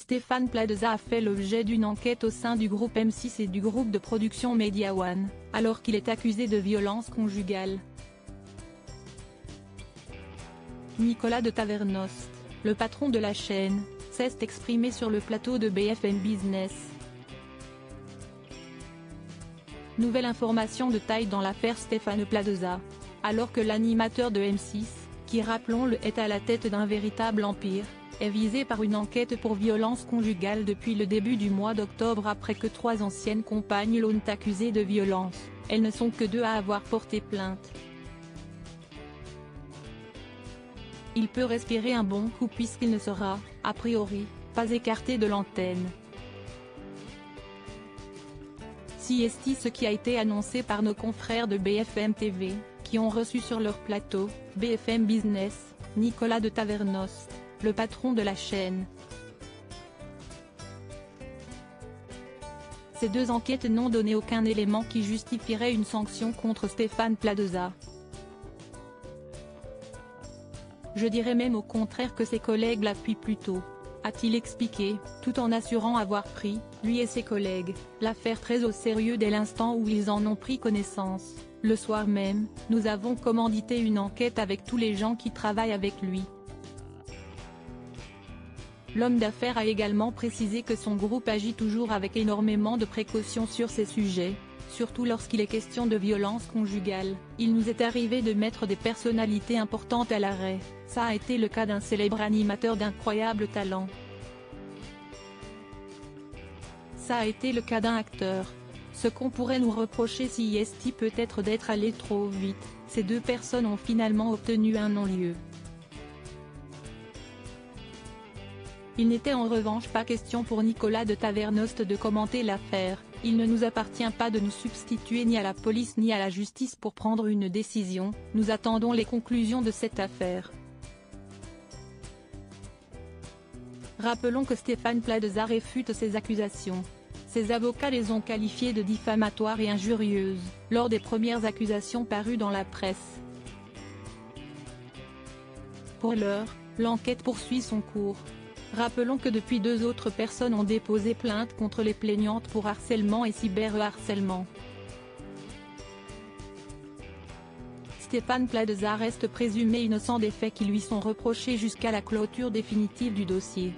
Stéphane Plaza a fait l'objet d'une enquête au sein du groupe M6 et du groupe de production Media One, alors qu'il est accusé de violence conjugale. Nicolas de Tavernost, le patron de la chaîne, s'est exprimé sur le plateau de BFM Business. Nouvelle information de taille dans l'affaire Stéphane Plaza. Alors que l'animateur de M6, qui rappelons-le est à la tête d'un véritable empire, est visé par une enquête pour violence conjugale depuis le début du mois d'octobre après que 3 anciennes compagnes l'ont accusé de violence, elles ne sont que 2 à avoir porté plainte. Il peut respirer un bon coup puisqu'il ne sera, a priori, pas écarté de l'antenne. Si est ce qui a été annoncé par nos confrères de BFM TV, qui ont reçu sur leur plateau, BFM Business, Nicolas de Tavernost, le patron de la chaîne. Ces 2 enquêtes n'ont donné aucun élément qui justifierait une sanction contre Stéphane Plaza. Je dirais même au contraire que ses collègues l'appuient plutôt, a-t-il expliqué, tout en assurant avoir pris, lui et ses collègues, l'affaire très au sérieux dès l'instant où ils en ont pris connaissance. Le soir même, nous avons commandité une enquête avec tous les gens qui travaillent avec lui. L'homme d'affaires a également précisé que son groupe agit toujours avec énormément de précautions sur ces sujets, surtout lorsqu'il est question de violence conjugale. Il nous est arrivé de mettre des personnalités importantes à l'arrêt, ça a été le cas d'un célèbre animateur d'incroyable talent. Ça a été le cas d'un acteur. Ce qu'on pourrait nous reprocher si est peut-être d'être allé trop vite, ces 2 personnes ont finalement obtenu un non-lieu. Il n'était en revanche pas question pour Nicolas de Tavernost de commenter l'affaire, il ne nous appartient pas de nous substituer ni à la police ni à la justice pour prendre une décision, nous attendons les conclusions de cette affaire. Rappelons que Stéphane Plaza réfute ces accusations. Ses avocats les ont qualifiées de diffamatoires et injurieuses, lors des premières accusations parues dans la presse. Pour l'heure, l'enquête poursuit son cours. Rappelons que depuis 2 autres personnes ont déposé plainte contre les plaignantes pour harcèlement et cyberharcèlement. Stéphane Plaza reste présumé innocent des faits qui lui sont reprochés jusqu'à la clôture définitive du dossier.